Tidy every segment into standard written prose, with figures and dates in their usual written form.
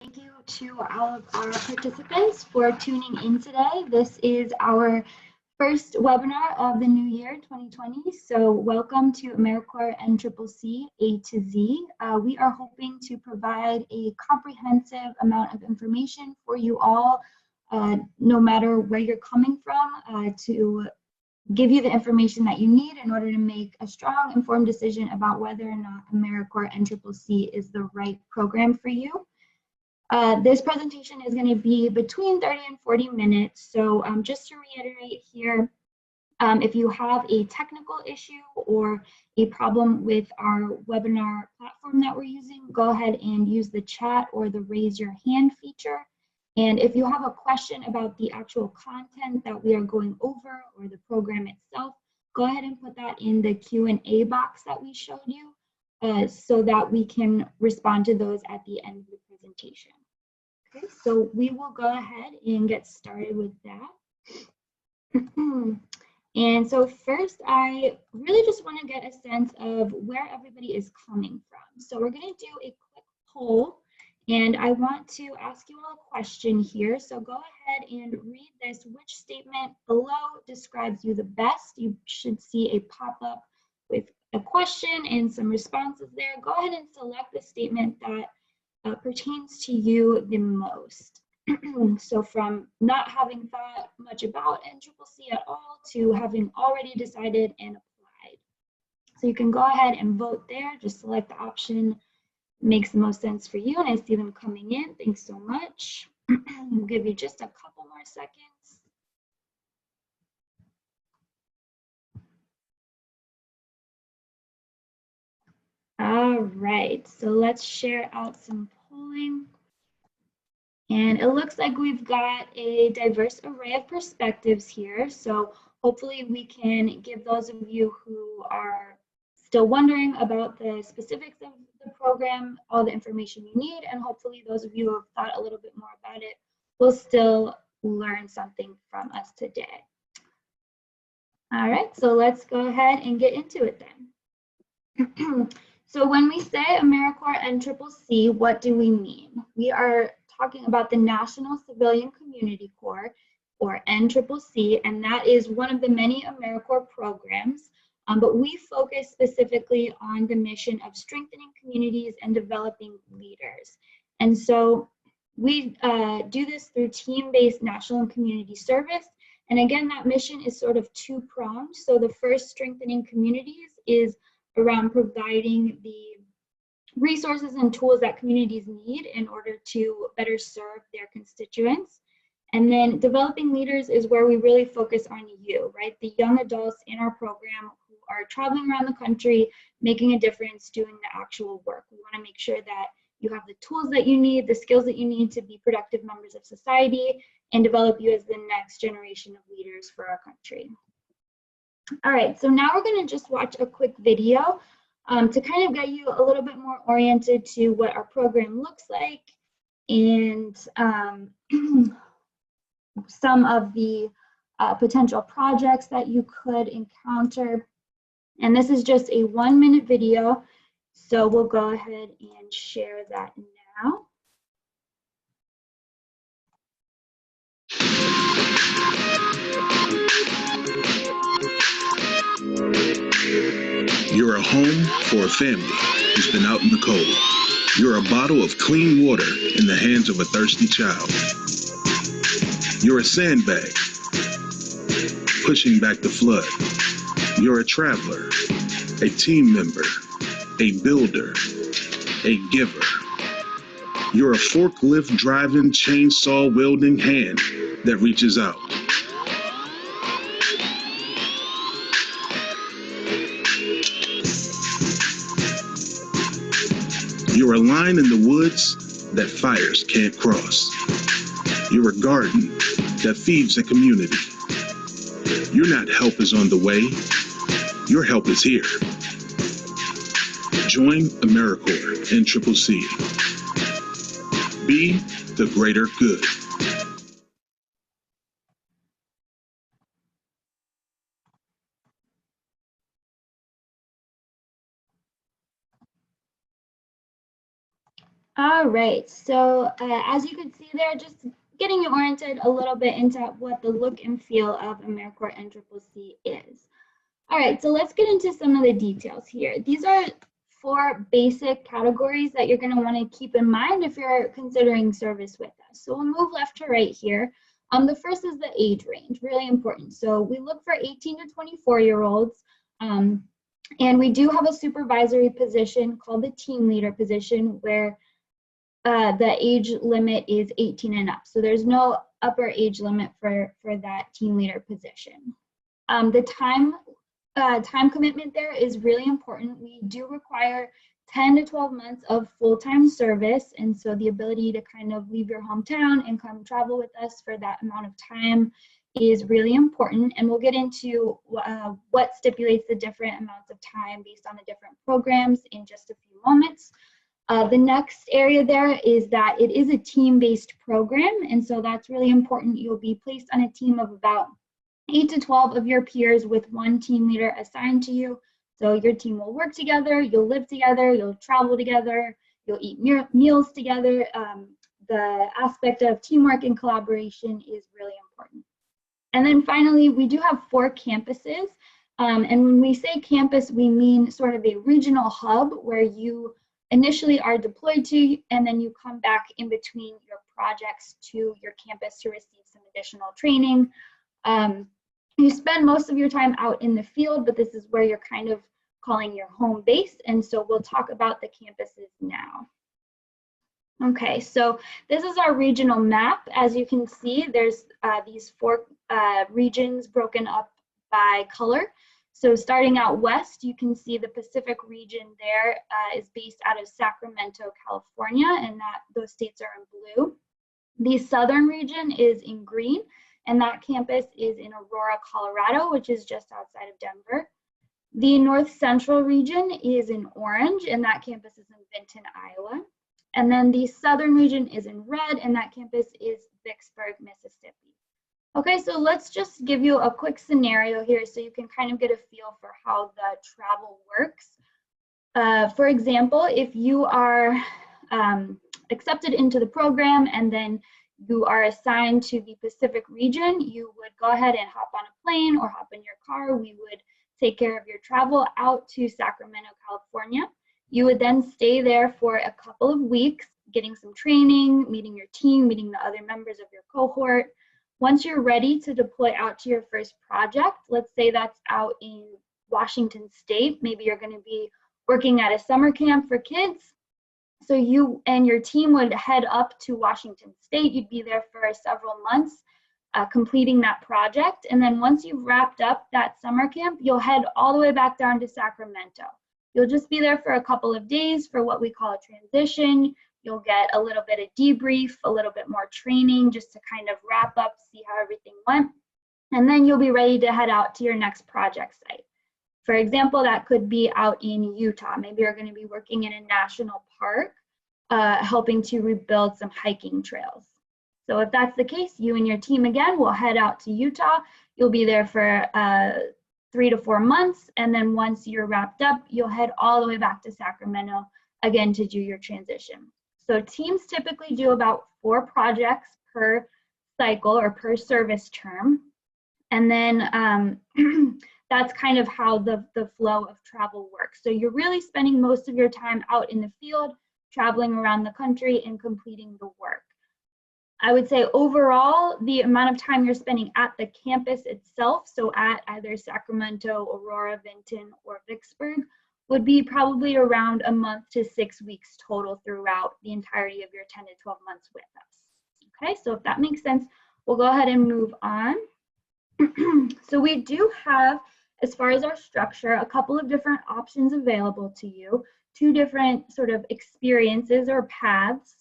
Thank you to all of our participants for tuning in today. This is our first webinar of the new year, 2020. So welcome to AmeriCorps NCCC A to Z. We are hoping to provide a comprehensive amount of information for you all, no matter where you're coming from, to give you the information that you need in order to make a strong, informed decision about whether or not AmeriCorps NCCC is the right program for you. This presentation is going to be between 30 and 40 minutes. So just to reiterate here, if you have a technical issue or a problem with our webinar platform that we're using, go ahead and use the chat or the raise your hand feature. And if you have a question about the actual content that we are going over or the program itself, go ahead and put that in the Q&A box that we showed you so that we can respond to those at the end of the presentation. Okay, so we will go ahead and get started with that. And so first, I really just want to get a sense of where everybody is coming from. So we're going to do a quick poll. And I want to ask you all a question here. So go ahead and read this. Which statement below describes you the best? You should see a pop-up with a question and some responses there. Go ahead and select the statement that pertains to you the most. So from not having thought much about NCCC at all to having already decided and applied. So you can go ahead and vote there. Just select the option makes the most sense for you, and I see them coming in. Thanks so much. We'll give you just a couple more seconds. All right, so let's share out some polling. And it looks like we've got a diverse array of perspectives here. So hopefully we can give those of you who are still wondering about the specifics of the program all the information you need, and hopefully those of you who have thought a little bit more about it will still learn something from us today. All right, so let's go ahead and get into it then. So when we say AmeriCorps NCCC, what do we mean? We are talking about the National Civilian Community Corps, or NCCC, and that is one of the many AmeriCorps programs. But we focus specifically on the mission of strengthening communities and developing leaders. And so we do this through team-based national and community service. And again, that mission is sort of two-pronged. So the first, strengthening communities, is around providing the resources and tools that communities need in order to better serve their constituents. And then developing leaders is where we really focus on you, right? The young adults in our program who are traveling around the country, making a difference, doing the actual work. We want to make sure that you have the tools that you need, the skills that you need to be productive members of society, and develop you as the next generation of leaders for our country. All right, so now we're going to just watch a quick video to kind of get you a little bit more oriented to what our program looks like and some of the potential projects that you could encounter. And this is just a 1-minute video, so we'll go ahead and share that now. You're a home for a family who's been out in the cold. You're a bottle of clean water in the hands of a thirsty child. You're a sandbag pushing back the flood. You're a traveler, a team member, a builder, a giver. You're a forklift driving, chainsaw wielding hand that reaches out. You're a line in the woods that fires can't cross. You're a garden that feeds a community. Your not help is on the way. Your help is here. Join AmeriCorps NCCC. Be the greater good. All right, so as you can see there, just getting you oriented a little bit into what the look and feel of AmeriCorps NCCC is. All right, so let's get into some of the details here. These are 4 basic categories that you're going to want to keep in mind if you're considering service with us. So we'll move left to right here. The first is the age range, really important. So we look for 18 to 24-year-olds, and we do have a supervisory position called the team leader position where the age limit is 18 and up. So there's no upper age limit for that team leader position. The time commitment there is really important. We do require 10 to 12 months of full-time service, and so the ability to kind of leave your hometown and come travel with us for that amount of time is really important. And we'll get into what stipulates the different amounts of time based on the different programs in just a few moments. The next area there is that it is a team-based program, and so that's really important. You'll be placed on a team of about 8 to 12 of your peers with 1 team leader assigned to you. So your team will work together, you'll live together, you'll travel together, you'll eat meals together. The aspect of teamwork and collaboration is really important. And then finally, we do have 4 campuses. And when we say campus, we mean sort of a regional hub where you initially are deployed to, and then you come back in between your projects to your campus to receive some additional training. You spend most of your time out in the field, but this is where you're kind of calling your home base. And so we'll talk about the campuses now. Okay, so this is our regional map. As you can see, there's these 4 regions broken up by color. So starting out west, you can see the Pacific region there is based out of Sacramento, California, and those states are in blue. The southern region is in green, and that campus is in Aurora, Colorado, which is just outside of Denver. The north central region is in orange, and that campus is in Vinton, Iowa. And then the southern region is in red, and that campus is Vicksburg, Mississippi. Okay, so let's just give you a quick scenario here so you can kind of get a feel for how the travel works. For example, if you are accepted into the program and then you are assigned to the Pacific region, you would go ahead and hop on a plane or hop in your car. We would take care of your travel out to Sacramento, California. You would then stay there for a couple of weeks, getting some training, meeting your team, meeting the other members of your cohort. Once you're ready to deploy out to your first project, let's say that's out in Washington State, maybe you're going to be working at a summer camp for kids. So you and your team would head up to Washington State. You'd be there for several months, completing that project. And then once you've wrapped up that summer camp, you'll head all the way back down to Sacramento. You'll just be there for a couple of days for what we call a transition. You'll get a little bit of debrief, a little bit more training just to kind of wrap up, see how everything went. And then you'll be ready to head out to your next project site. For example, that could be out in Utah. Maybe you're going to be working in a national park, helping to rebuild some hiking trails. So if that's the case, you and your team again will head out to Utah. You'll be there for 3 to 4 months. And then once you're wrapped up, you'll head all the way back to Sacramento again to do your transition. So teams typically do about 4 projects per cycle or per service term. And then that's kind of how the flow of travel works. So you're really spending most of your time out in the field, traveling around the country and completing the work. I would say overall, the amount of time you're spending at the campus itself, so at either Sacramento, Aurora, Vinton, or Vicksburg, would be probably around a month to 6 weeks total throughout the entirety of your 10 to 12 months with us. Okay, so if that makes sense, we'll go ahead and move on. So we do have, as far as our structure, a couple of different options available to you, 2 different sort of experiences or paths.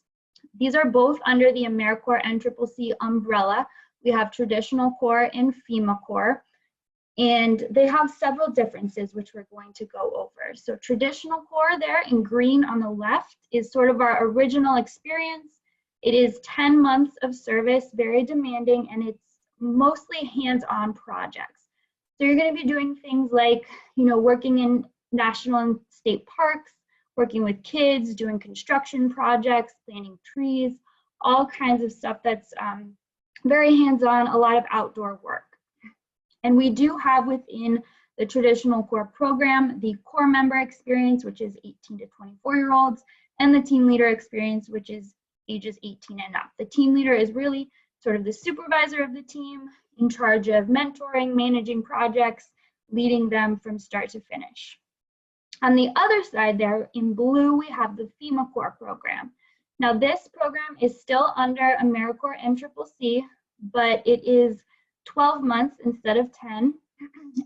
These are both under the AmeriCorps NCCC umbrella. We have Traditional Corps and FEMA Corps, and they have several differences which we're going to go over. So Traditional Corps there in green on the left is sort of our original experience. It is 10 months of service, very demanding, and it's mostly hands-on projects. So you're going to be doing things like, working in national and state parks, working with kids, doing construction projects, planting trees, all kinds of stuff that's very hands-on, a lot of outdoor work. And we do have within the traditional Corps program, the Corps member experience, which is 18 to 24-year-olds, and the team leader experience, which is ages 18 and up. The team leader is really sort of the supervisor of the team, in charge of mentoring, managing projects, leading them from start to finish. On the other side there, in blue, we have the FEMA Corps program. Now this program is still under AmeriCorps NCCC, but it is 12 months instead of 10,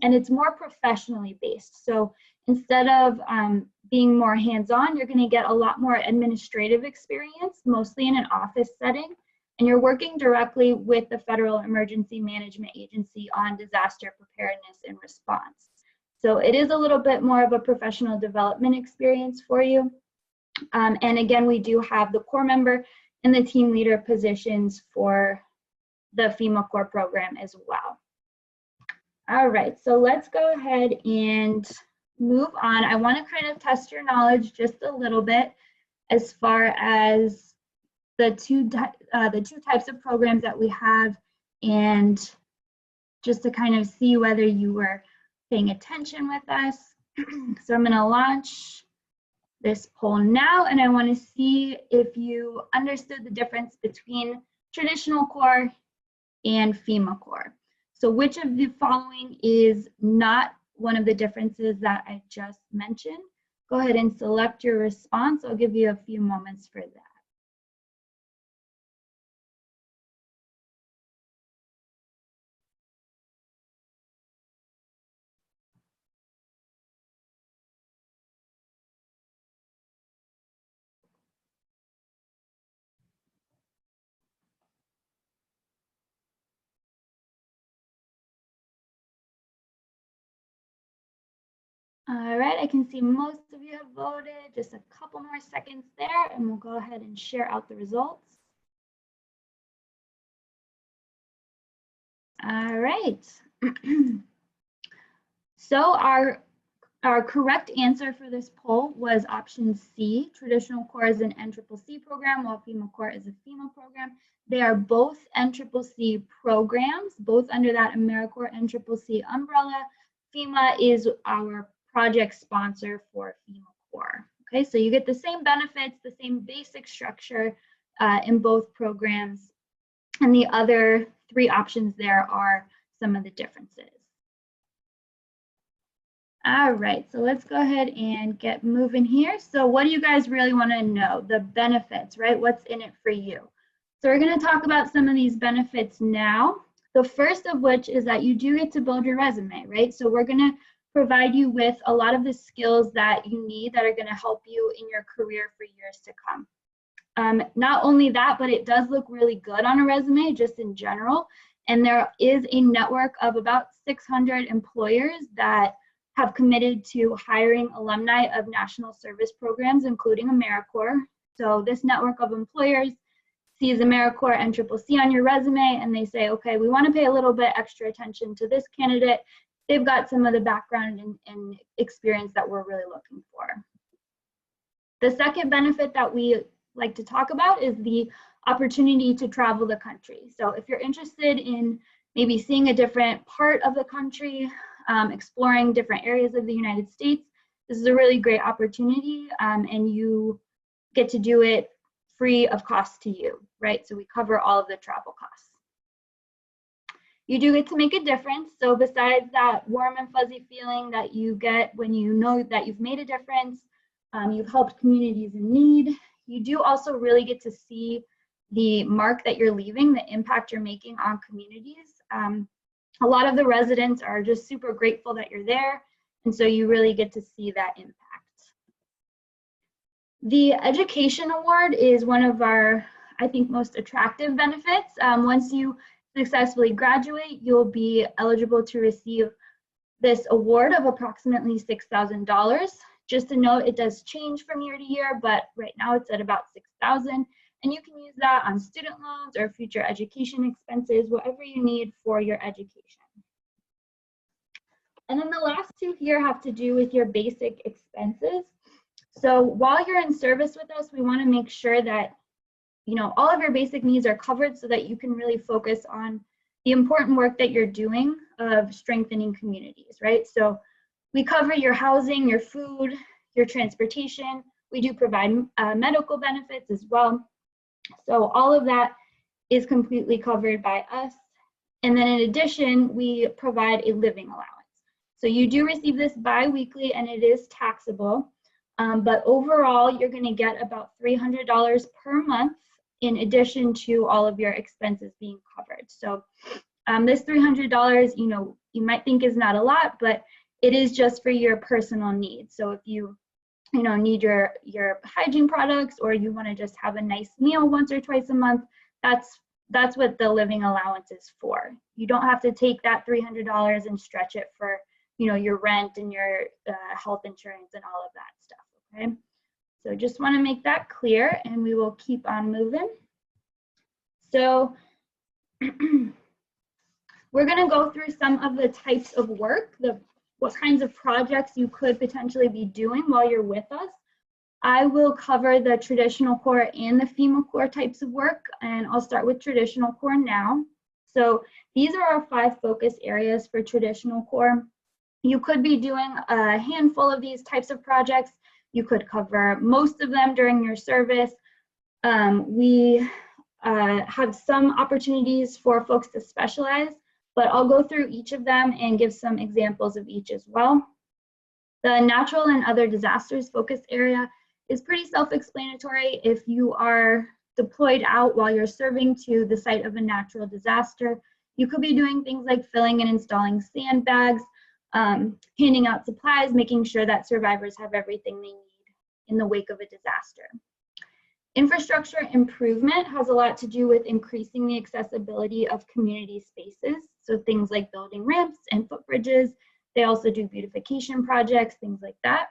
and it's more professionally based. So instead of being more hands-on, you're gonna get a lot more administrative experience, mostly in an office setting, and you're working directly with the Federal Emergency Management Agency on disaster preparedness and response. So it is a little bit more of a professional development experience for you. And again, we do have the Corps member and the team leader positions for the FEMA Corps program as well. All right, so let's go ahead and move on. I want to kind of test your knowledge just a little bit as far as the two types of programs that we have, and just to kind of see whether you were paying attention with us. So I'm going to launch this poll now, and I want to see if you understood the difference between traditional Corps and FEMA Corps. So which of the following is not one of the differences that I just mentioned? Go ahead and select your response. I'll give you a few moments for that. All right, I can see most of you have voted. Just a couple more seconds there, and we'll go ahead and share out the results. All right. So our correct answer for this poll was option C. Traditional Corps is an NCCC program, while FEMA Corps is a FEMA program. They are both NCCC programs, both under that AmeriCorps NCCC umbrella. FEMA is our project sponsor for FEMA Corps. Okay, so you get the same benefits, the same basic structure in both programs. And the other three options there are some of the differences. All right, so let's go ahead and get moving here. So what do you guys really want to know? The benefits, right? What's in it for you? So we're going to talk about some of these benefits now. The first of which is that you do get to build your resume, right? So we're going to provide you with a lot of the skills that you need that are going to help you in your career for years to come. Not only that, but it does look really good on a resume just in general. And there is a network of about 600 employers that have committed to hiring alumni of national service programs, including AmeriCorps. So this network of employers sees AmeriCorps NCCC on your resume, and they say, okay, we want to pay a little bit extra attention to this candidate. They've got some of the background and experience that we're really looking for. The second benefit that we like to talk about is the opportunity to travel the country. So if you're interested in maybe seeing a different part of the country, exploring different areas of the United States, this is a really great opportunity, and you get to do it free of cost to you, right? So we cover all of the travel costs. You do get to make a difference. So besides that warm and fuzzy feeling that you get when you know that you've made a difference, you've helped communities in need, you do also really get to see the mark that you're leaving, the impact you're making on communities. A lot of the residents are just super grateful that you're there, and so you really get to see that impact. The Education Award is one of our, I think, most attractive benefits. Once you successfully graduate, you'll be eligible to receive this award of approximately $6,000. Just to note, it does change from year to year, but right now it's at about $6,000. And you can use that on student loans or future education expenses, whatever you need for your education. And then the last two here have to do with your basic expenses. So while you're in service with us, we want to make sure that all of your basic needs are covered so that you can really focus on the important work that you're doing of strengthening communities, right? So we cover your housing, your food, your transportation. We do provide medical benefits as well. So all of that is completely covered by us. And then in addition, we provide a living allowance. So you do receive this bi-weekly and it is taxable. But overall, you're going to get about $300 per month in addition to all of your expenses being covered. So this $300, you might think is not a lot, but it is just for your personal needs. So if you need your hygiene products, or you want to just have a nice meal once or twice a month, that's what the living allowance is for. You don't have to take that $300 and stretch it for your rent and your health insurance and all of that stuff. Okay, so just want to make that clear, and we will keep on moving. So we're going to go through some of the types of work, what kinds of projects you could potentially be doing while you're with us. I will cover the traditional Corps and the FEMA Corps types of work, and I'll start with traditional Corps now. So these are our 5 focus areas for traditional Corps. You could be doing a handful of these types of projects. You could cover most of them during your service. We have some opportunities for folks to specialize, but I'll go through each of them and give some examples of each as well. The natural and other disasters focus area is pretty self-explanatory. If you are deployed out while you're serving to the site of a natural disaster, you could be doing things like filling and installing sandbags, handing out supplies, making sure that survivors have everything they need in the wake of a disaster. Infrastructure improvement has a lot to do with increasing the accessibility of community spaces. So things like building ramps and footbridges. They also do beautification projects, things like that.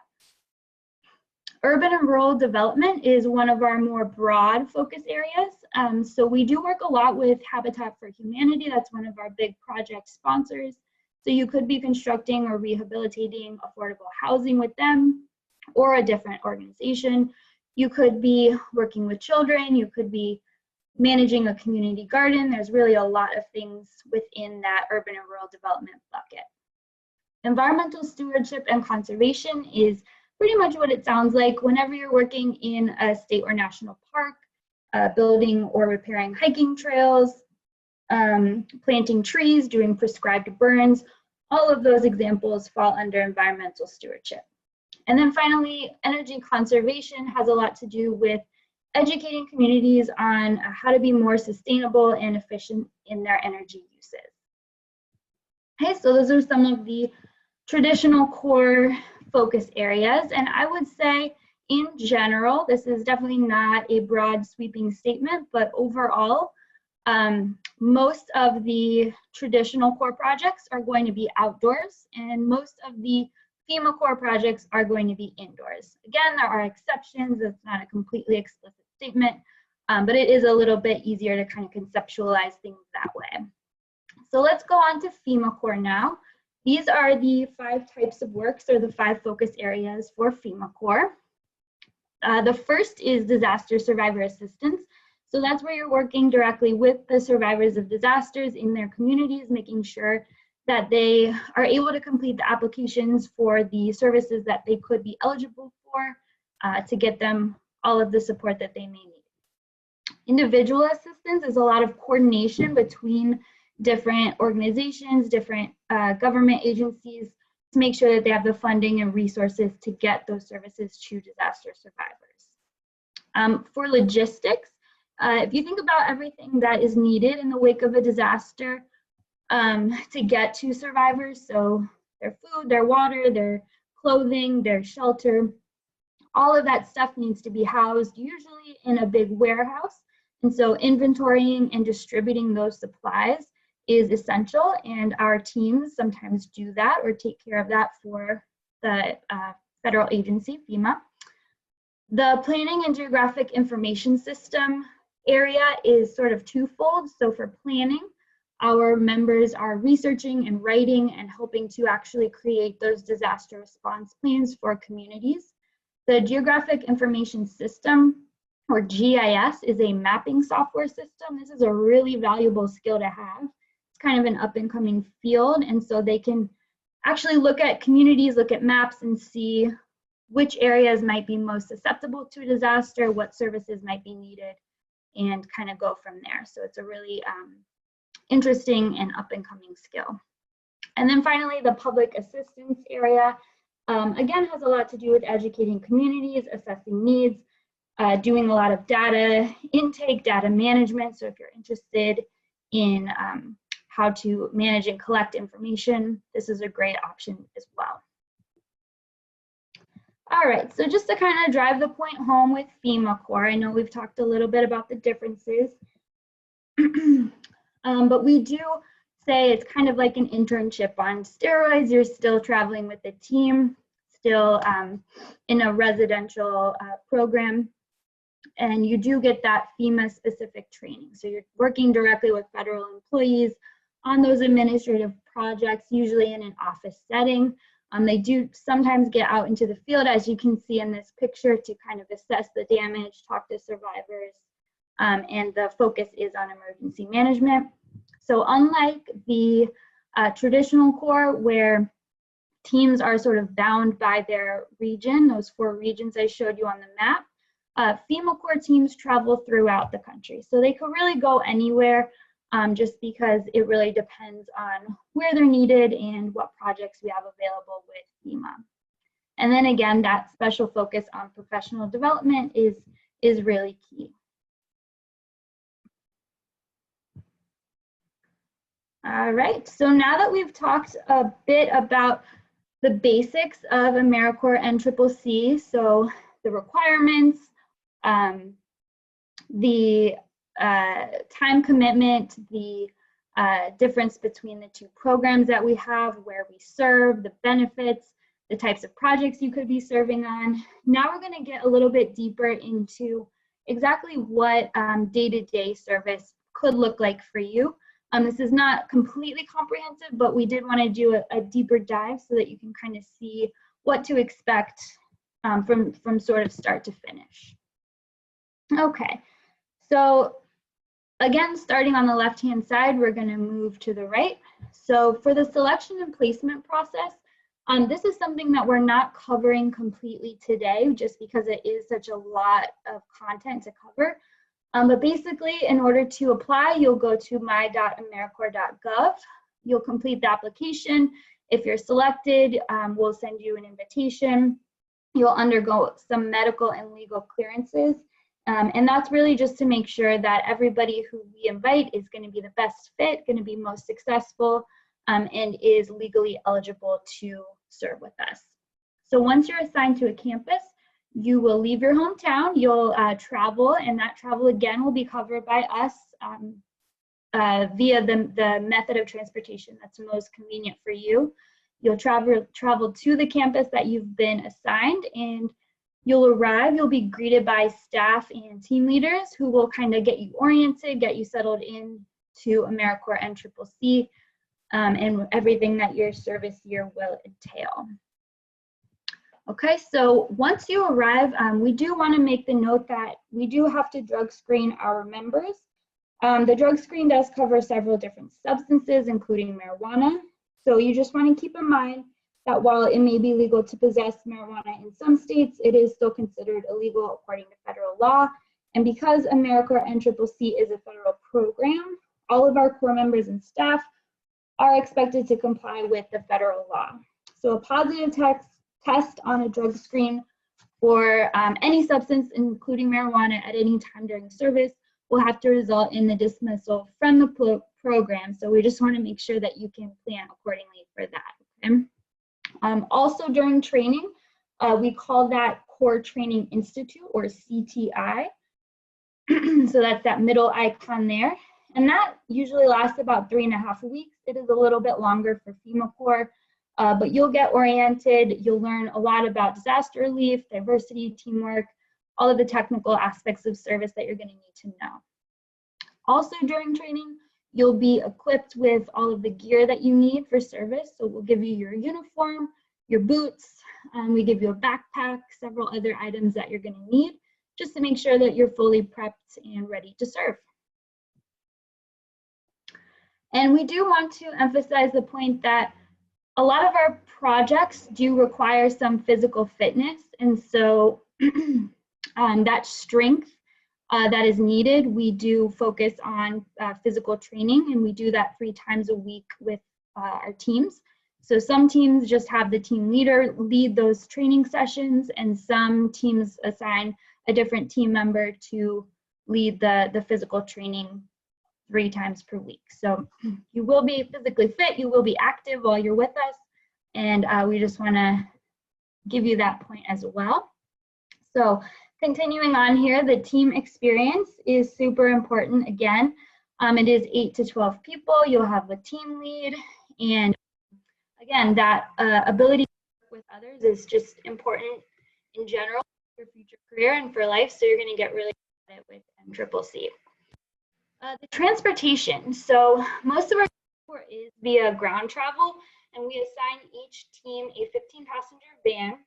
Urban and rural development is one of our more broad focus areas. So we do work a lot with Habitat for Humanity. That's one of our big project sponsors. So you could be constructing or rehabilitating affordable housing with them or a different organization. You could be working with children. You could be managing a community garden. There's really a lot of things within that urban and rural development bucket. Environmental stewardship and conservation is pretty much what it sounds like. Whenever you're working in a state or national park, building or repairing hiking trails, planting trees, doing prescribed burns, all of those examples fall under environmental stewardship. And then finally, energy conservation has a lot to do with educating communities on how to be more sustainable and efficient in their energy uses. Okay, so those are some of the traditional Corps focus areas. And I would say in general, this is definitely not a broad sweeping statement, but overall, most of the traditional Corps projects are going to be outdoors, and most of the FEMA Corps projects are going to be indoors. Again, there are exceptions. It's not a completely explicit statement, but it is a little bit easier to kind of conceptualize things that way. So let's go on to FEMA Corps now. These are the 5 types of works, or the 5 focus areas for FEMA Corps. The first is disaster survivor assistance. So that's where you're working directly with the survivors of disasters in their communities, making sure that they are able to complete the applications for the services that they could be eligible for to get them all of the support that they may need. Individual assistance is a lot of coordination between different organizations, different government agencies to make sure that they have the funding and resources to get those services to disaster survivors. For logistics, if you think about everything that is needed in the wake of a disaster to get to survivors, so their food, their water, their clothing, their shelter, all of that stuff needs to be housed usually in a big warehouse. And so inventorying and distributing those supplies is essential, and our teams sometimes do that or take care of that for the federal agency, FEMA. The planning and geographic information system area is sort of twofold. So for planning, our members are researching and writing and helping to actually create those disaster response plans for communities. The Geographic Information System, or GIS, is a mapping software system. This is a really valuable skill to have. It's kind of an up and coming field, and so they can actually look at communities, look at maps, and see which areas might be most susceptible to a disaster, what services might be needed, and kind of go from there. So it's a really interesting and up and coming skill. And then finally, the public assistance area, again, has a lot to do with educating communities, assessing needs, doing a lot of data intake, data management. So if you're interested in how to manage and collect information, this is a great option as well. All right, so just to kind of drive the point home with FEMA Corps, I know we've talked a little bit about the differences, but we do say it's kind of like an internship on steroids. You're still traveling with the team, still in a residential program, and you do get that FEMA specific training. So you're working directly with federal employees on those administrative projects, usually in an office setting. They do sometimes get out into the field, as you can see in this picture, to kind of assess the damage, talk to survivors, and the focus is on emergency management. So unlike the traditional Corps, where teams are sort of bound by their region, those 4 regions I showed you on the map, FEMA Corps teams travel throughout the country. So they could really go anywhere, just because it really depends on where they're needed and what projects we have available with FEMA. And then again, that special focus on professional development is really key. All right, so now that we've talked a bit about the basics of AmeriCorps NCCC, so the requirements, the time commitment, the difference between the 2 programs that we have, where we serve, the benefits, the types of projects you could be serving on. Now we're going to get a little bit deeper into exactly what day-to-day service could look like for you. This is not completely comprehensive, but we did want to do a deeper dive so that you can kind of see what to expect from sort of start to finish. Okay, so again, starting on the left-hand side, we're going to move to the right. So for the selection and placement process, this is something that we're not covering completely today, just because it is such a lot of content to cover. But basically, in order to apply, you'll go to my.americorps.gov. You'll complete the application. If you're selected, we'll send you an invitation. You'll undergo some medical and legal clearances. And that's really just to make sure that everybody who we invite is going to be the best fit, going to be most successful, and is legally eligible to serve with us. So once you're assigned to a campus, you will leave your hometown, you'll travel, and that travel again will be covered by us via the method of transportation that's most convenient for you. You'll travel to the campus that you've been assigned, and you'll arrive, you'll be greeted by staff and team leaders who will kind of get you oriented, get you settled in to AmeriCorps NCCC, and everything that your service year will entail. Okay, so once you arrive, we do want to make the note that we do have to drug screen our members. The drug screen does cover several different substances, including marijuana. So you just want to keep in mind that while it may be legal to possess marijuana in some states, it is still considered illegal according to federal law. And because AmeriCorps NCCC is a federal program, all of our Corps members and staff are expected to comply with the federal law. So a positive test on a drug screen for any substance, including marijuana, at any time during service will have to result in the dismissal from the program. So we just want to make sure that you can plan accordingly for that. Okay? Also during training, we call that Corps Training Institute, or CTI. So that's that middle icon there. And that usually lasts about 3.5 weeks. It is a little bit longer for FEMA Corps, but you'll get oriented. You'll learn a lot about disaster relief, diversity, teamwork, all of the technical aspects of service that you're going to need to know. Also during training, you'll be equipped with all of the gear that you need for service. So we'll give you your uniform, your boots, we give you a backpack, several other items that you're going to need just to make sure that you're fully prepped and ready to serve. And we do want to emphasize the point that a lot of our projects do require some physical fitness, and so that strength that is needed, we do focus on physical training, and we do that 3 times a week with our teams. So some teams just have the team leader lead those training sessions, and some teams assign a different team member to lead the physical training 3 times per week. So you will be physically fit, you will be active while you're with us, and we just want to give you that point as well. So continuing on here, the team experience is super important. Again, it is 8 to 12 people. You'll have a team lead, and again, that ability to work with others is just important in general for future career and for life. So you're going to get really good at it with MCCC. The transportation. So most of our transport is via ground travel, and we assign each team a 15-passenger van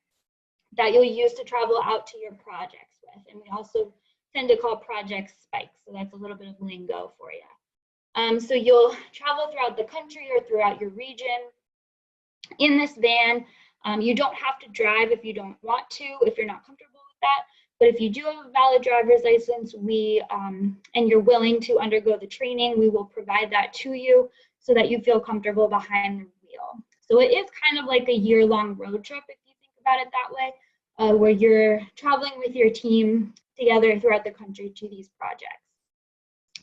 that you'll use to travel out to your projects with. And we also tend to call projects spikes. So that's a little bit of lingo for you. So you'll travel throughout the country or throughout your region in this van. You don't have to drive if you don't want to, if you're not comfortable with that. But if you do have a valid driver's license, and you're willing to undergo the training, we will provide that to you so that you feel comfortable behind the wheel. So it is kind of like a year-long road trip, if you think about it that way, where you're traveling with your team together throughout the country to these projects.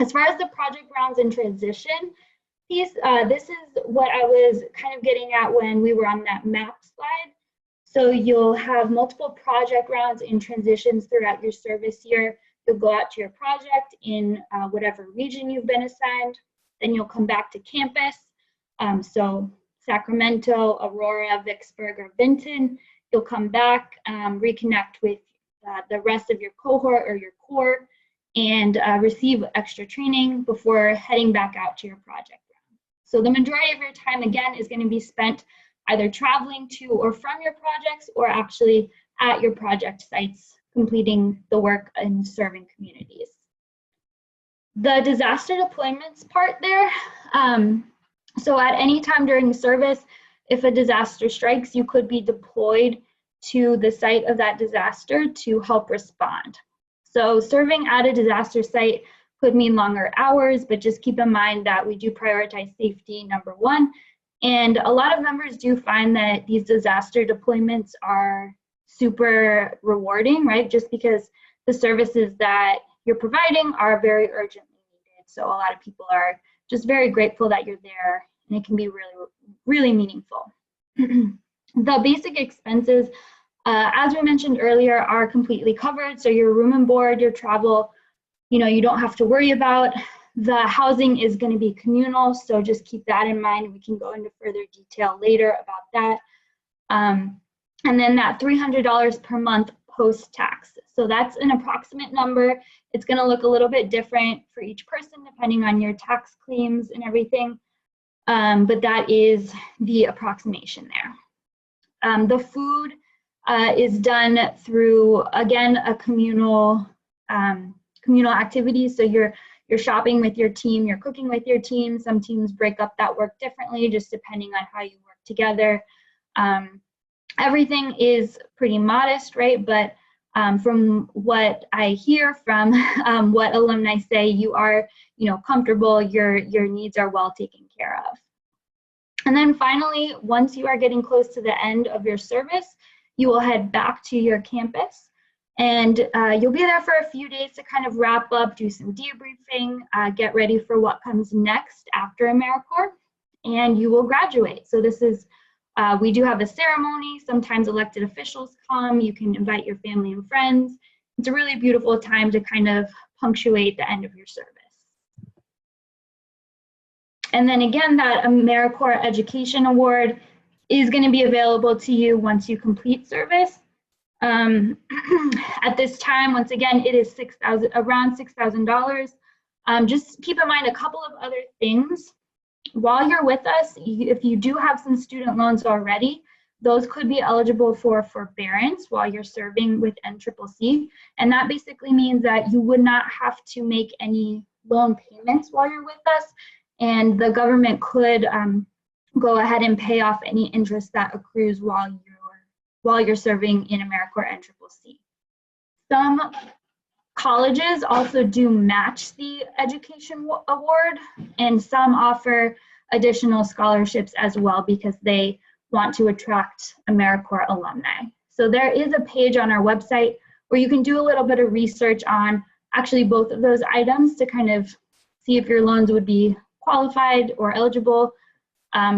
As far as the project rounds and transition piece, this is what I was kind of getting at when we were on that map slide. So you'll have multiple project rounds and transitions throughout your service year. You'll go out to your project in whatever region you've been assigned. Then you'll come back to campus. So Sacramento, Aurora, Vicksburg, or Vinton. You'll come back, reconnect with the rest of your cohort or your core, and receive extra training before heading back out to your project round. So the majority of your time, again, is going to be spent either traveling to or from your projects, or actually at your project sites, completing the work and serving communities. The disaster deployments part there, so at any time during service, if a disaster strikes, you could be deployed to the site of that disaster to help respond. So serving at a disaster site could mean longer hours, but just keep in mind that we do prioritize safety, #1. And a lot of members do find that these disaster deployments are super rewarding, right? Just because the services that you're providing are very urgently needed. So a lot of people are just very grateful that you're there, and it can be really, really meaningful. The basic expenses, as we mentioned earlier, are completely covered. So your room and board, your travel, you don't have to worry about. The housing is going to be communal, so just keep that in mind. We can go into further detail later about that. And then that $300 per month post-tax. So that's an approximate number. It's going to look a little bit different for each person depending on your tax claims and everything, but that is the approximation there. The food is done through, again, a communal activity. So you're shopping with your team, you're cooking with your team. Some teams break up that work differently, just depending on how you work together. Everything is pretty modest, right? But from what I hear from what alumni say, you are, comfortable, your needs are well taken care of. And then finally, once you are getting close to the end of your service, you will head back to your campus. And you'll be there for a few days to kind of wrap up, do some debriefing, get ready for what comes next after AmeriCorps, and you will graduate. So this is, we do have a ceremony. Sometimes elected officials come. You can invite your family and friends. It's a really beautiful time to kind of punctuate the end of your service. And then again, that AmeriCorps Education Award is going to be available to you once you complete service. At this time, once again, it is around $6,000. Just keep in mind a couple of other things. While you're with us, if you do have some student loans already, those could be eligible for forbearance while you're serving with NCCC. And that basically means that you would not have to make any loan payments while you're with us, and the government could go ahead and pay off any interest that accrues while you're serving in AmeriCorps NCCC. Some colleges also do match the education award, and some offer additional scholarships as well because they want to attract AmeriCorps alumni. So there is a page on our website where you can do a little bit of research on actually both of those items to kind of see if your loans would be qualified or eligible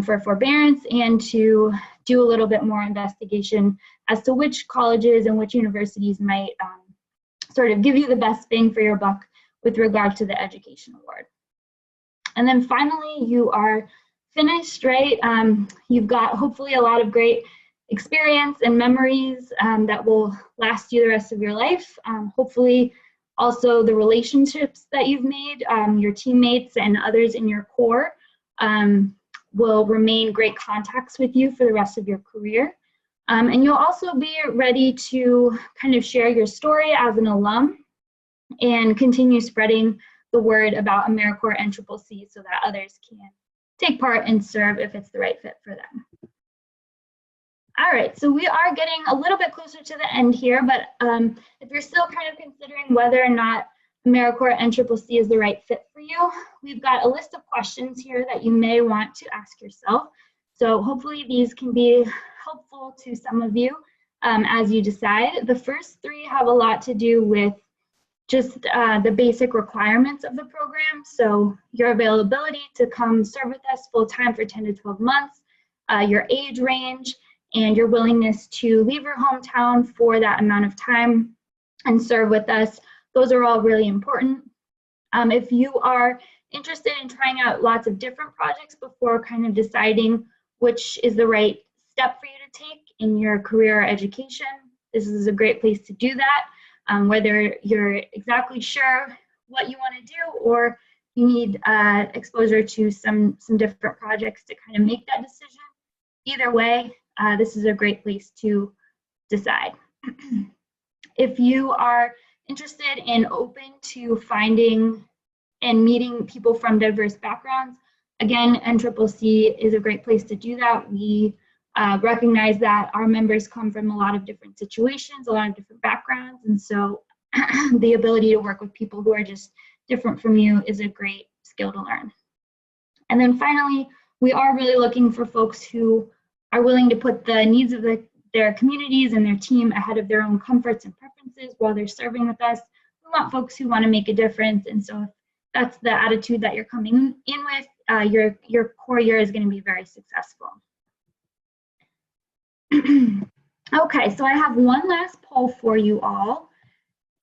for forbearance, and to do a little bit more investigation as to which colleges and which universities might sort of give you the best bang for your buck with regard to the education award. And then finally, you are finished, right? You've got hopefully a lot of great experience and memories that will last you the rest of your life. Hopefully also the relationships that you've made, your teammates and others in your corps will remain great contacts with you for the rest of your career. And you'll also be ready to kind of share your story as an alum and continue spreading the word about AmeriCorps NCCC so that others can take part and serve if it's the right fit for them. All right, so we are getting a little bit closer to the end here, but if you're still kind of considering whether or not AmeriCorps NCCC is the right fit for you, we've got a list of questions here that you may want to ask yourself. So hopefully these can be helpful to some of you as you decide. The first three have a lot to do with just the basic requirements of the program. So your availability to come serve with us full-time for 10 to 12 months, your age range, and your willingness to leave your hometown for that amount of time and serve with us. Those are all really important. If you are interested in trying out lots of different projects before kind of deciding which is the right step for you to take in your career or education, this is a great place to do that. Whether you're exactly sure what you want to do or you need exposure to some different projects to kind of make that decision. Either way, this is a great place to decide. If you are interested and open to finding and meeting people from diverse backgrounds, again, NCCC is a great place to do that. We recognize that our members come from a lot of different situations, a lot of different backgrounds, and so the ability to work with people who are just different from you is a great skill to learn. And then finally, we are really looking for folks who are willing to put the needs of their communities and their team ahead of their own comforts and preferences while they're serving with us. We want folks who want to make a difference, and so if that's the attitude that you're coming in with, your core year is going to be very successful. Okay, so I have one last poll for you all,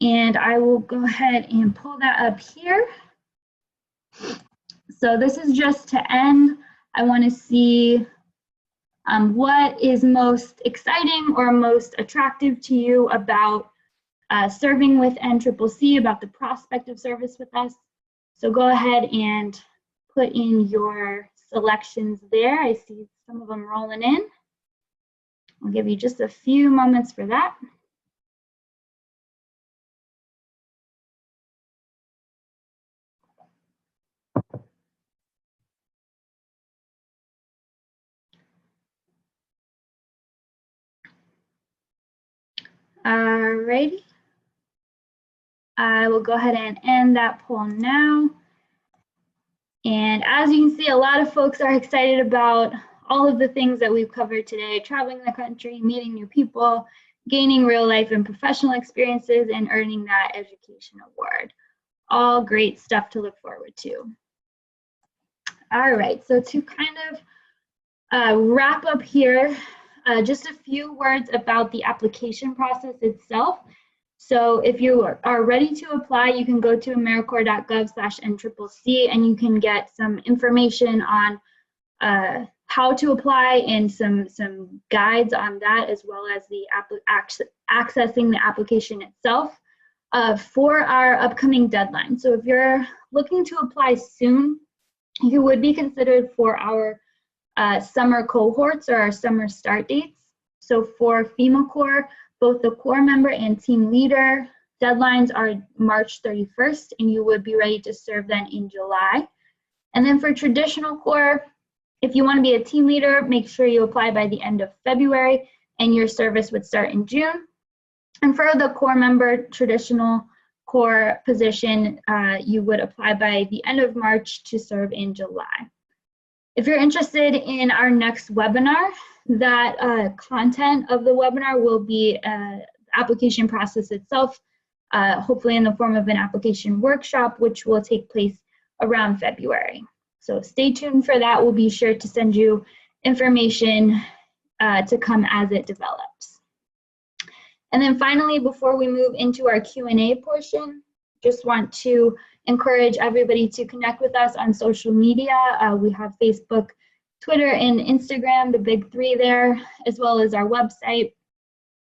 and I will go ahead and pull that up here. So this is just to end. I want to see what is most exciting or most attractive to you about serving with NCCC, about the prospect of service with us. So go ahead and put in your selections there. I see some of them rolling in. I'll give you just a few moments for that. Alrighty. I will go ahead and end that poll now. And as you can see, a lot of folks are excited about all of the things that we've covered today: traveling the country, meeting new people, gaining real life and professional experiences, and earning that education award. All great stuff to look forward to. All right, so to kind of wrap up here, just a few words about the application process itself. So if you are ready to apply, you can go to americorps.gov/NCCC and you can get some information on how to apply and some guides on that, as well as the accessing the application itself for our upcoming deadline. So if you're looking to apply soon, you would be considered for our summer cohorts or our summer start dates. So for FEMA Corps, both the Corps member and team leader deadlines are March 31st, and you would be ready to serve then in July. And then for traditional Corps, if you want to be a team leader, make sure you apply by the end of February, and your service would start in June. And for the Corps member traditional Corps position, you would apply by the end of March to serve in July. If you're interested in our next webinar, that content of the webinar will be the application process itself, hopefully in the form of an application workshop, which will take place around February. So stay tuned for that. We'll be sure to send you information to come as it develops. And then finally, before we move into our Q&A portion, just want to encourage everybody to connect with us on social media. We have Facebook, Twitter, and Instagram, the big three there, as well as our website.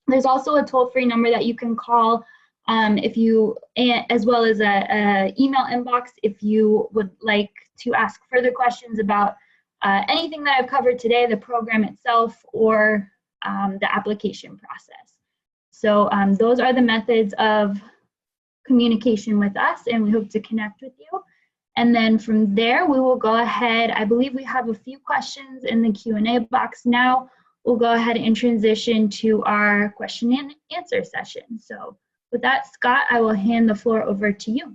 There's also a toll-free number that you can call as well as a email inbox if you would like to ask further questions about anything that I've covered today, the program itself, or the application process. So those are the methods of communication with us, and we hope to connect with you. And then from there, we will go ahead. I believe we have a few questions in the Q&A box now. We'll go ahead and transition to our question and answer session. So with that, Scott, I will hand the floor over to you.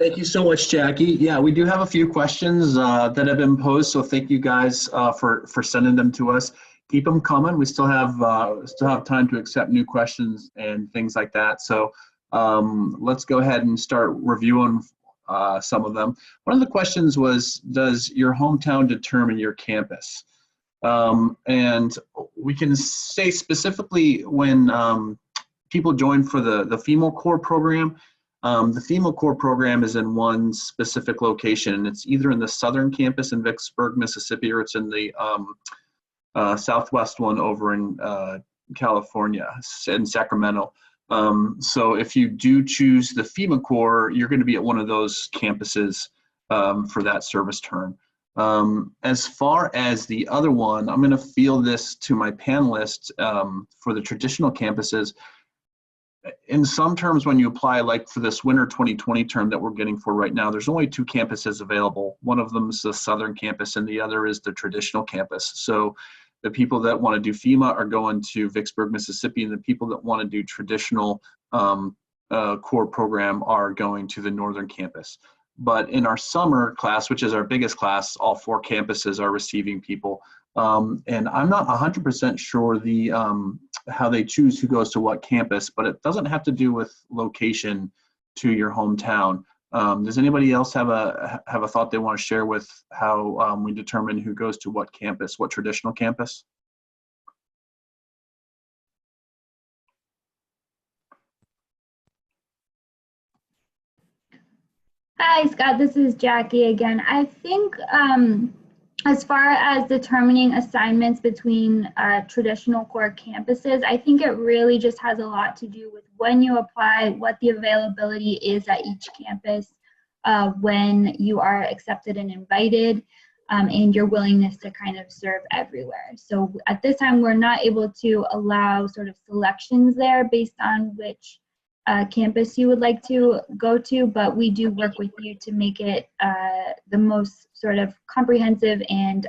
Thank you so much, Jackie. Yeah, we do have a few questions that have been posed, so thank you guys for sending them to us. Keep them coming. We still have time to accept new questions and things like that. So let's go ahead and start reviewing some of them. One of the questions was, does your hometown determine your campus? And we can say specifically when people join for the FEMA Corps program. The FEMA Corps program is in one specific location, and it's either in the southern campus in Vicksburg, Mississippi, or it's in the southwest one over in California, in Sacramento. So if you do choose the FEMA Corps, you're going to be at one of those campuses for that service term. As far as the other one, I'm going to field this to my panelists for the traditional campuses. In some terms, when you apply, like for this winter 2020 term that we're getting for right now, there's only two campuses available. One of them is the southern campus and the other is the traditional campus. So the people that want to do FEMA are going to Vicksburg, Mississippi, and the people that want to do traditional core program are going to the northern campus. But in our summer class, which is our biggest class, all four campuses are receiving people. And I'm not 100% sure how they choose who goes to what campus, but it doesn't have to do with location to your hometown. Does anybody else have a thought they want to share with how we determine who goes to what campus, what traditional campus? Hi, Scott. This is Jackie again. I think as far as determining assignments between traditional core campuses, I think it really just has a lot to do with when you apply, what the availability is at each campus, when you are accepted and invited, and your willingness to kind of serve everywhere. So at this time, we're not able to allow sort of selections there based on which campus you would like to go to, but we do work with you to make it the most sort of comprehensive and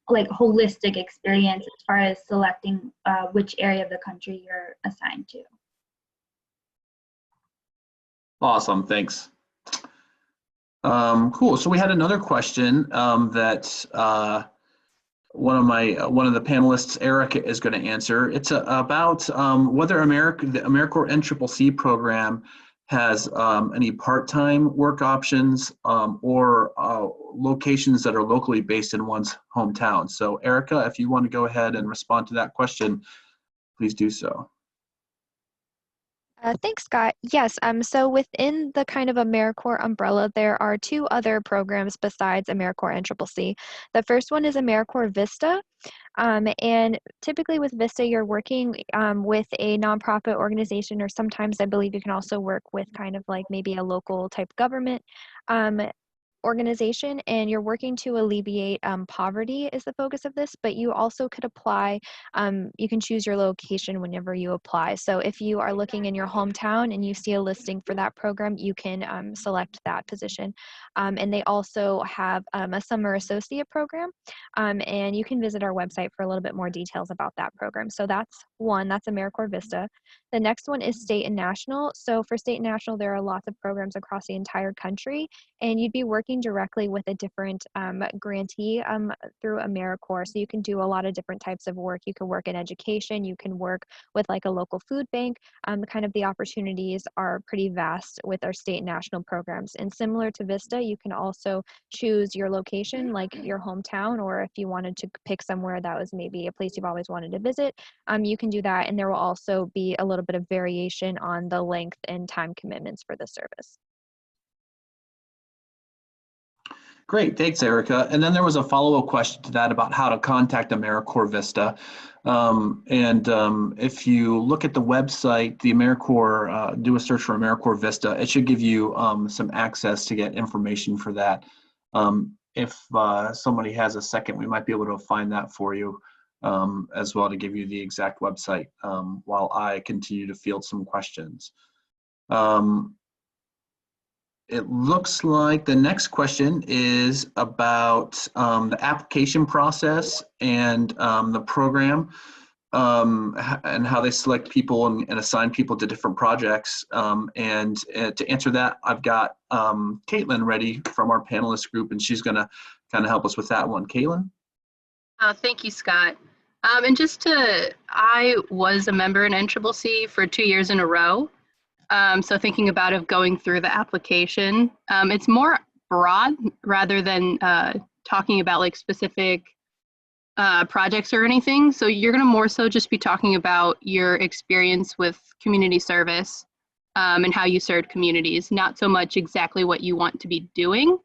like holistic experience as far as selecting which area of the country you're assigned to. Awesome, thanks. Cool. So we had another question that one of the panelists, Erica, is going to answer. It's about whether the AmeriCorps NCCC program has any part-time work options or locations that are locally based in one's hometown. So Erica, if you want to go ahead and respond to that question, please do so. Thanks, Scott. Yes, so within the kind of AmeriCorps umbrella, there are two other programs besides AmeriCorps NCCC. The first one is AmeriCorps Vista, and typically with Vista, you're working with a nonprofit organization, or sometimes I believe you can also work with kind of like maybe a local type government. organization, and you're working to alleviate poverty is the focus of this, but you also could apply, you can choose your location whenever you apply. So if you are looking in your hometown and you see a listing for that program, you can select that position. And they also have a summer associate program, and you can visit our website for a little bit more details about that program. So that's AmeriCorps Vista. The next one is state and national. So for state and national, there are lots of programs across the entire country, and you'd be working directly with a different grantee through AmeriCorps. So you can do a lot of different types of work. You can work in education, you can work with like a local food bank. Kind of the opportunities are pretty vast with our state and national programs. And similar to Vista, you can also choose your location, like your hometown, or if you wanted to pick somewhere that was maybe a place you've always wanted to visit, you can do that. And there will also be a little bit of variation on the length and time commitments for the service. Great, thanks, Erica. And then there was a follow-up question to that about how to contact AmeriCorps Vista. If you look at the website, the AmeriCorps, do a search for AmeriCorps Vista, it should give you some access to get information for that. If somebody has a second, we might be able to find that for you as well to give you the exact website while I continue to field some questions. It looks like the next question is about the application process and the program and how they select people and assign people to different projects. To answer that, I've got Caitlin ready from our panelist group, and she's going to kind of help us with that one. Caitlin? Thank you, Scott. I was a member in NCCC for 2 years in a row. So thinking about it, going through the application, it's more broad rather than talking about like specific projects or anything. So you're going to more so just be talking about your experience with community service and how you served communities, not so much exactly what you want to be doing.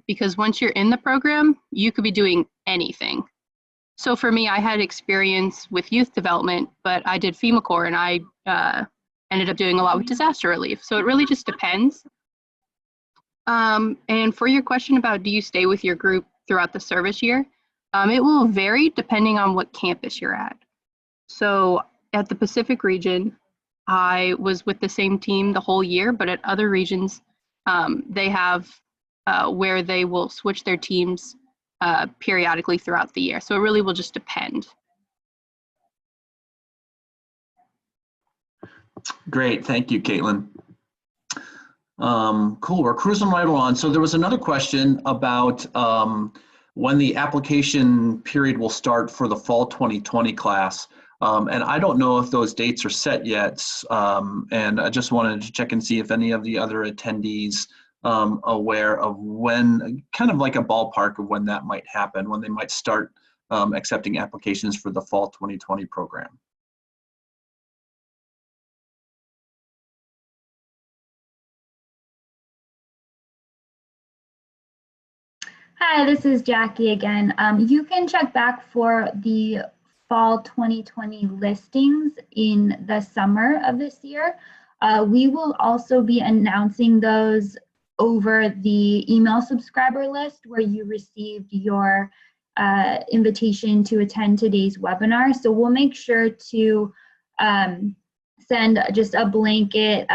Because once you're in the program, you could be doing anything. So for me, I had experience with youth development, but I did FEMA Corps, and I ended up doing a lot with disaster relief. So it really just depends. And for your question about do you stay with your group throughout the service year, it will vary depending on what campus you're at. So at the Pacific region, I was with the same team the whole year, but at other regions, they have where they will switch their teams periodically throughout the year. So it really will just depend. Great, thank you, Caitlin. Cool, we're cruising right along. So there was another question about when the application period will start for the fall 2020 class. And I don't know if those dates are set yet. And I just wanted to check and see if any of the other attendees aware of when, kind of like a ballpark of when that might happen, when they might start accepting applications for the fall 2020 program. Hi, this is Jackie again. You can check back for the fall 2020 listings in the summer of this year. We will also be announcing those over the email subscriber list where you received your invitation to attend today's webinar. So we'll make sure to send just a blanket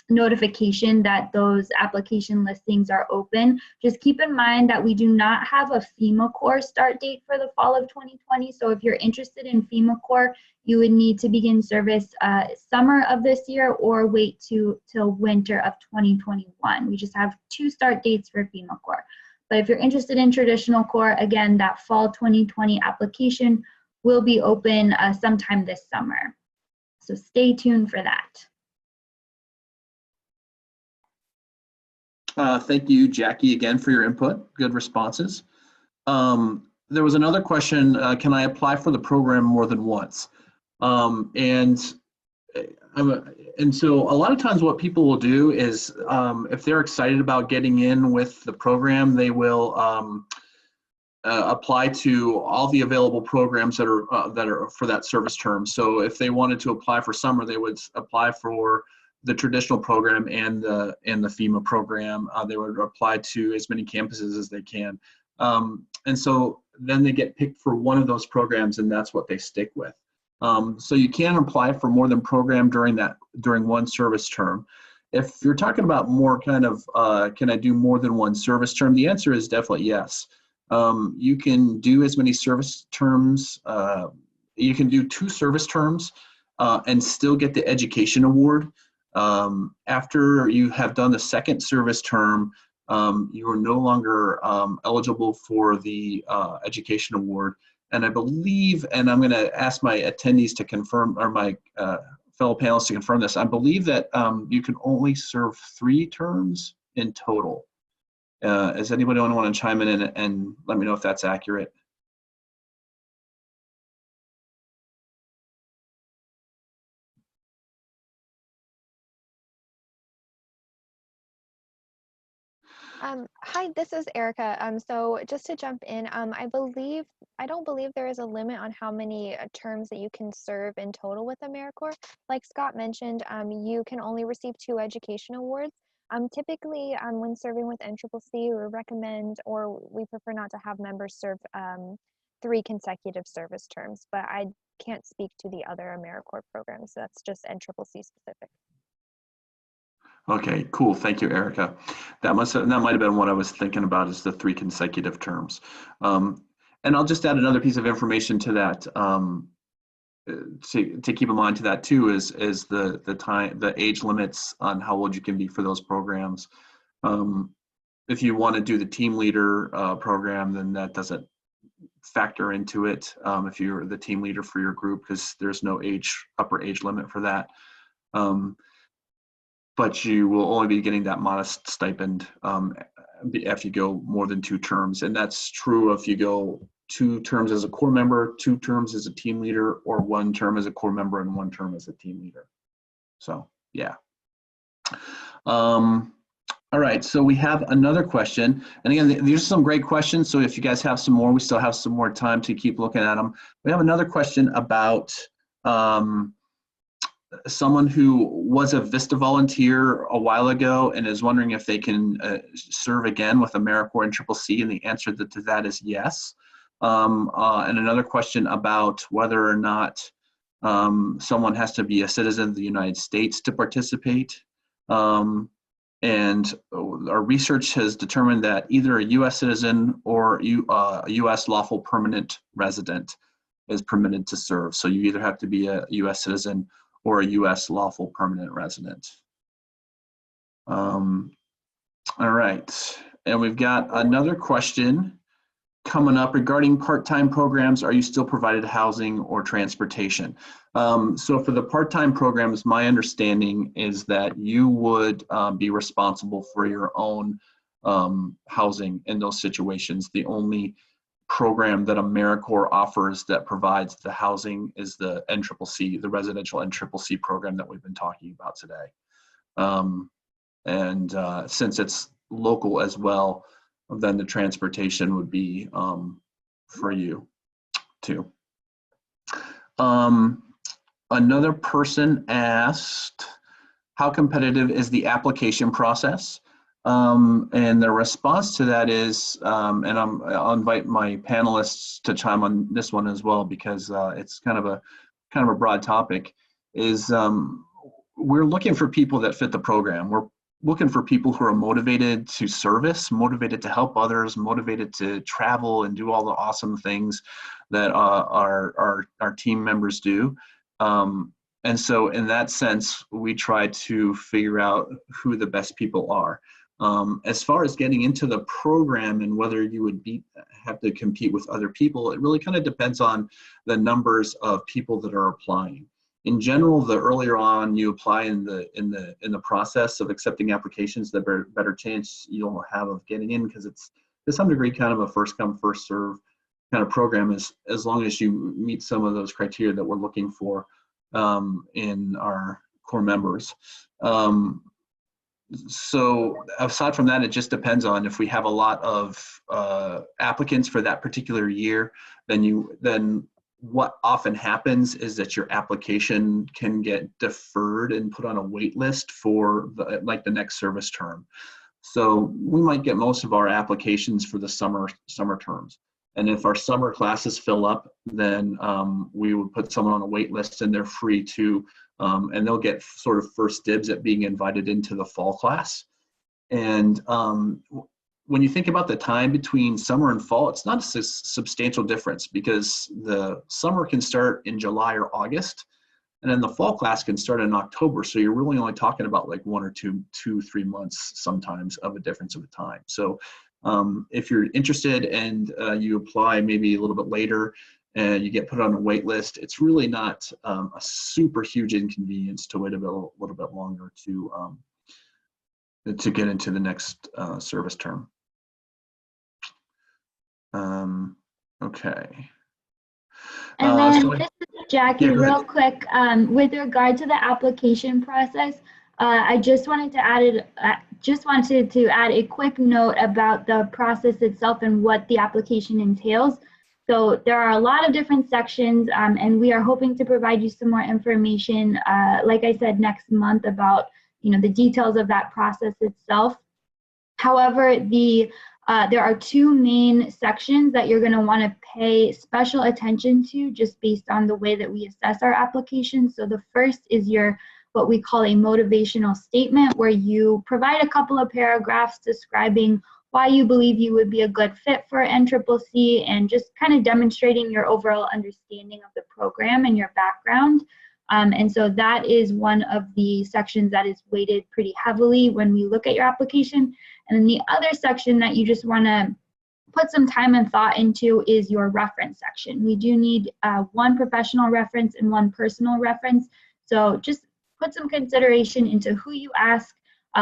notification that those application listings are open. Just keep in mind that we do not have a FEMA Corps start date for the fall of 2020. So if you're interested in FEMA Corps, you would need to begin service summer of this year or wait till winter of 2021. We just have 2 start dates for FEMA Corps. But if you're interested in traditional Corps, again, that fall 2020 application will be open sometime this summer. So stay tuned for that. Thank you, Jackie, again for your input. Good responses. There was another question, can I apply for the program more than once? And so a lot of times what people will do is if they're excited about getting in with the program, they will apply to all the available programs that are for that service term. So if they wanted to apply for summer, they would apply for the traditional program and the FEMA program. They would apply to as many campuses as they can. And so then they get picked for one of those programs, and that's what they stick with. So you can apply for more than program during one service term. If you're talking about more kind of, can I do more than one service term? The answer is definitely yes. You can do as many service terms. You can do 2 service terms and still get the education award. After you have done the second service term, you are no longer eligible for the education award. And I believe, and I'm going to ask my attendees to confirm, or my fellow panelists to confirm this, I believe that you can only serve 3 terms in total. Does anybody want to chime in and let me know if that's accurate? Hi, this is Erica. So just to jump in, I don't believe there is a limit on how many terms that you can serve in total with AmeriCorps. Like Scott mentioned, you can only receive 2 education awards. Typically, when serving with NCCC, we recommend, or we prefer not to have members serve 3 consecutive service terms, but I can't speak to the other AmeriCorps programs. So that's just NCCC specific. Okay, cool. Thank you, Erica. That might have been what I was thinking about, is the 3 consecutive terms. And I'll just add another piece of information to that. To keep in mind to that too is the age limits on how old you can be for those programs. If you want to do the team leader program, then that doesn't factor into it. If you're the team leader for your group, because there's no upper age limit for that. But you will only be getting that modest stipend if you go more than 2 terms. And that's true if you go 2 terms as a core member, 2 terms as a team leader, or 1 term as a core member and 1 term as a team leader. So, yeah. All right, so we have another question. And again, these are some great questions. So if you guys have some more, we still have some more time to keep looking at them. We have another question about someone who was a VISTA volunteer a while ago and is wondering if they can serve again with AmeriCorps NCCC, and the answer to that is yes. And another question about whether or not someone has to be a citizen of the United States to participate. And our research has determined that either a U.S. citizen or a U.S. lawful permanent resident is permitted to serve. So you either have to be a U.S. citizen or a U.S. lawful permanent resident. All right, and we've got another question coming up regarding part-time programs. Are you still provided housing or transportation? So for the part-time programs, my understanding is that you would be responsible for your own housing in those situations. The only program that AmeriCorps offers that provides the housing is the NCCC, the residential NCCC program that we've been talking about today. Since it's local as well, then the transportation would be for you too. Another person asked, how competitive is the application process? And the response to that is, and I'll invite my panelists to chime on this one as well, because it's kind of a broad topic, is we're looking for people that fit the program. We're looking for people who are motivated to service, motivated to help others, motivated to travel and do all the awesome things that our team members do. And so in that sense, we try to figure out who the best people are. As far as getting into the program and whether you would have to compete with other people, it really kind of depends on the numbers of people that are applying. In general, the earlier on you apply in the process of accepting applications, the better chance you'll have of getting in, because it's to some degree kind of a first come first serve kind of program, as long as you meet some of those criteria that we're looking for in our core members. So aside from that, it just depends on if we have a lot of applicants for that particular year, then what often happens is that your application can get deferred and put on a wait list for the next service term. So we might get most of our applications for the summer terms. And if our summer classes fill up, then we would put someone on a wait list, and they're free to, and they'll get sort of first dibs at being invited into the fall class. And when you think about the time between summer and fall, it's not a substantial difference, because the summer can start in July or August, and then the fall class can start in October. So you're really only talking about like 1 or 2, 3 months sometimes of a difference of time. So if you're interested and you apply maybe a little bit later and you get put on a wait list, it's really not a super huge inconvenience to wait a little bit longer to get into the next service term. Okay. And then So this is Jackie, yeah, real quick, with regard to the application process, I just wanted to add a quick note about the process itself and what the application entails. So there are a lot of different sections, and we are hoping to provide you some more information, like I said, next month about the details of that process itself. However, there are 2 main sections that you're going to want to pay special attention to, just based on the way that we assess our applications. So the first is what we call a motivational statement, where you provide a couple of paragraphs describing why you believe you would be a good fit for NCCC, and just kind of demonstrating your overall understanding of the program and your background. And so that is one of the sections that is weighted pretty heavily when we look at your application. And then the other section that you just want to put some time and thought into is your reference section. We do need 1 professional reference and 1 personal reference. So just put some consideration into who you ask,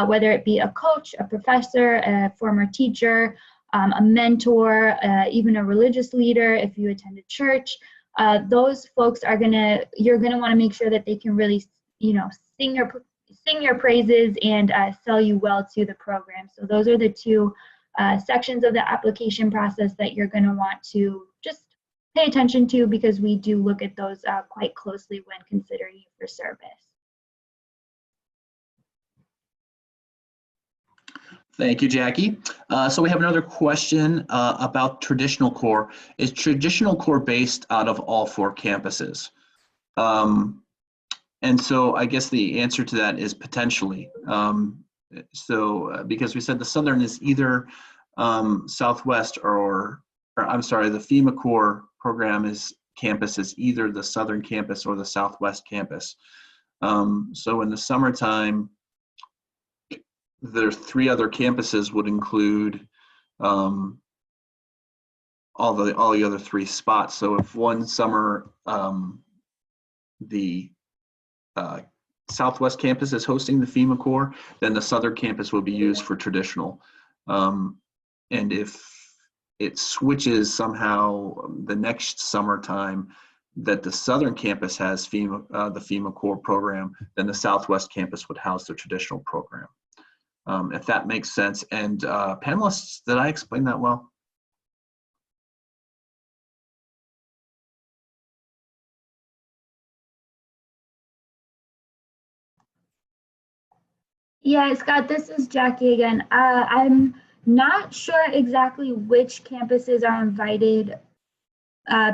whether it be a coach, a professor, a former teacher, a mentor, even a religious leader if you attend a church. Those folks you're gonna want to make sure that they can really, sing your praises and sell you well to the program. So those are the 2 sections of the application process that you're going to want to just pay attention to, because we do look at those quite closely when considering you for service. Thank you, Jackie. So we have another question about Traditional Corps. Is Traditional Corps based out of all 4 campuses? And so I guess the answer to that is potentially. Because we said the Southern is either Southwest or I'm sorry, the FEMA Corps program campus is either the Southern campus or the Southwest campus. So in the summertime, there's 3 other campuses would include all the other 3 spots. So if one summer the Southwest campus is hosting the FEMA Corps, then the Southern campus will be used for traditional. And if it switches somehow the next summertime that the Southern campus has the FEMA Corps program, then the Southwest campus would house the traditional program. If that makes sense. And panelists, did I explain that well? Yeah, Scott, this is Jackie again. I'm not sure exactly which campuses are invited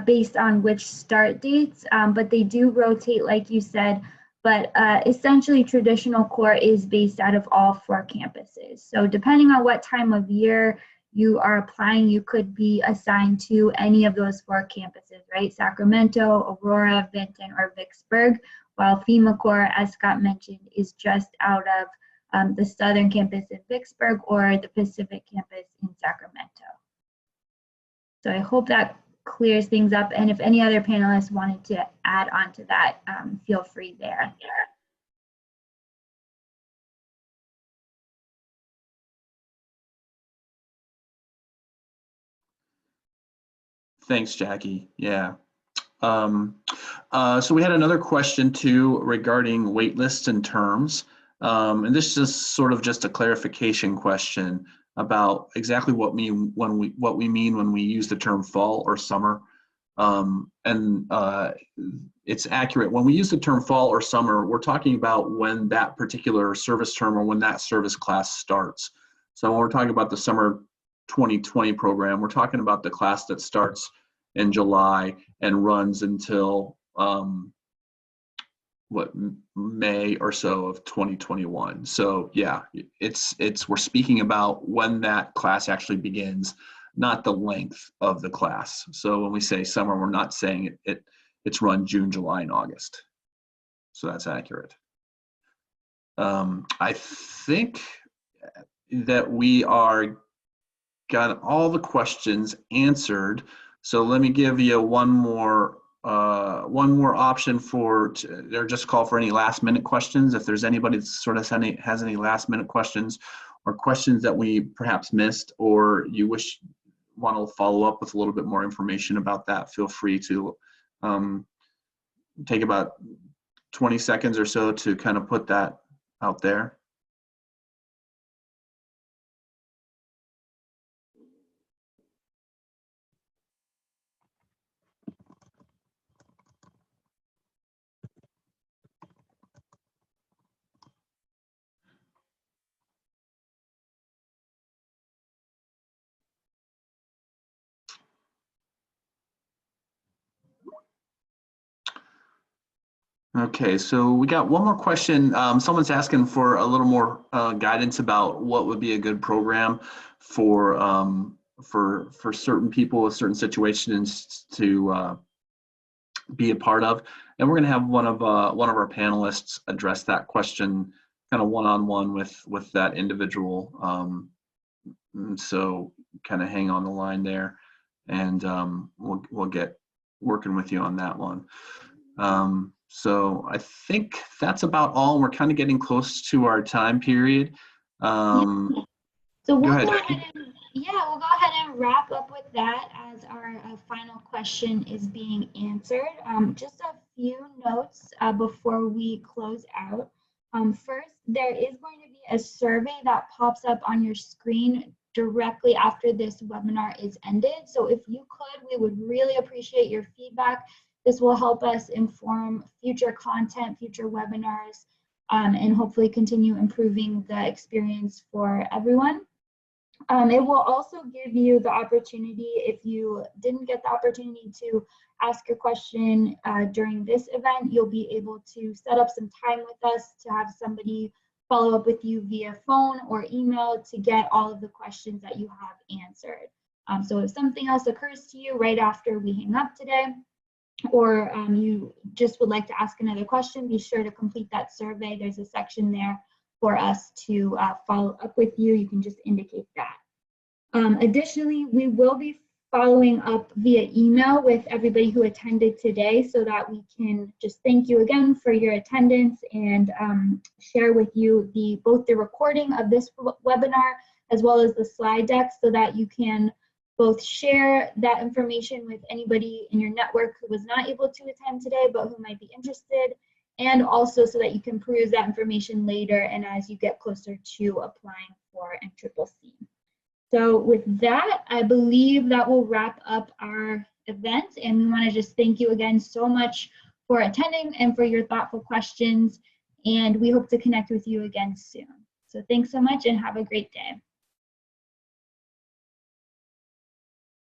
based on which start dates, but they do rotate, like you said. But essentially, Traditional Corps is based out of all 4 campuses. So depending on what time of year you are applying, you could be assigned to any of those 4 campuses, right? Sacramento, Aurora, Vinton, or Vicksburg, while FEMA Corps, as Scott mentioned, is just out of the Southern campus in Vicksburg or the Pacific campus in Sacramento. So I hope that clears things up. And if any other panelists wanted to add on to that, feel free there. Thanks, Jackie. Yeah. So we had another question too regarding wait lists and terms. And this is sort of just a clarification question about exactly what we mean when we use the term fall or summer. It's accurate. When we use the term fall or summer, we're talking about when that particular service term or when that service class starts. So when we're talking about the summer 2020 program, we're talking about the class that starts in July and runs until May or so of 2021. So yeah, we're speaking about when that class actually begins, not the length of the class. So when we say summer, we're not saying it's run June, July, and August. So that's accurate. I think that we got all the questions answered. So let me give you one more option or just call for any last minute questions. If there's anybody that sort of has any last minute questions or questions that we perhaps missed, or you want to follow up with a little bit more information about that, feel free to take about 20 seconds or so to kind of put that out there. Okay, so we got one more question. Someone's asking for a little more guidance about what would be a good program for certain people with certain situations to be a part of, and we're going to have one of our panelists address that question, kind of one-on-one with that individual. So kind of hang on the line there, and we'll get working with you on that one. So I think that's about all. We're kind of getting close to our time period. So we'll go ahead and wrap up with that as our final question is being answered. Just a few notes before we close out. First, there is going to be a survey that pops up on your screen directly after this webinar is ended. So if you could, we would really appreciate your feedback. This will help us inform future content, future webinars, and hopefully continue improving the experience for everyone. It will also give you the opportunity, if you didn't get the opportunity to ask your question during this event, you'll be able to set up some time with us to have somebody follow up with you via phone or email to get all of the questions that you have answered. So if something else occurs to you right after we hang up today, or you just would like to ask another question, be sure to complete that survey. There's a section there for us to follow up with you. You can just indicate that. Additionally, we will be following up via email with everybody who attended today so that we can just thank you again for your attendance and share with you both the recording of this webinar as well as the slide deck so that you can both share that information with anybody in your network who was not able to attend today but who might be interested, and also so that you can peruse that information later and as you get closer to applying for NCCC. So with that, I believe that will wrap up our event, and we want to just thank you again so much for attending and for your thoughtful questions, and we hope to connect with you again soon. So thanks so much and have a great day.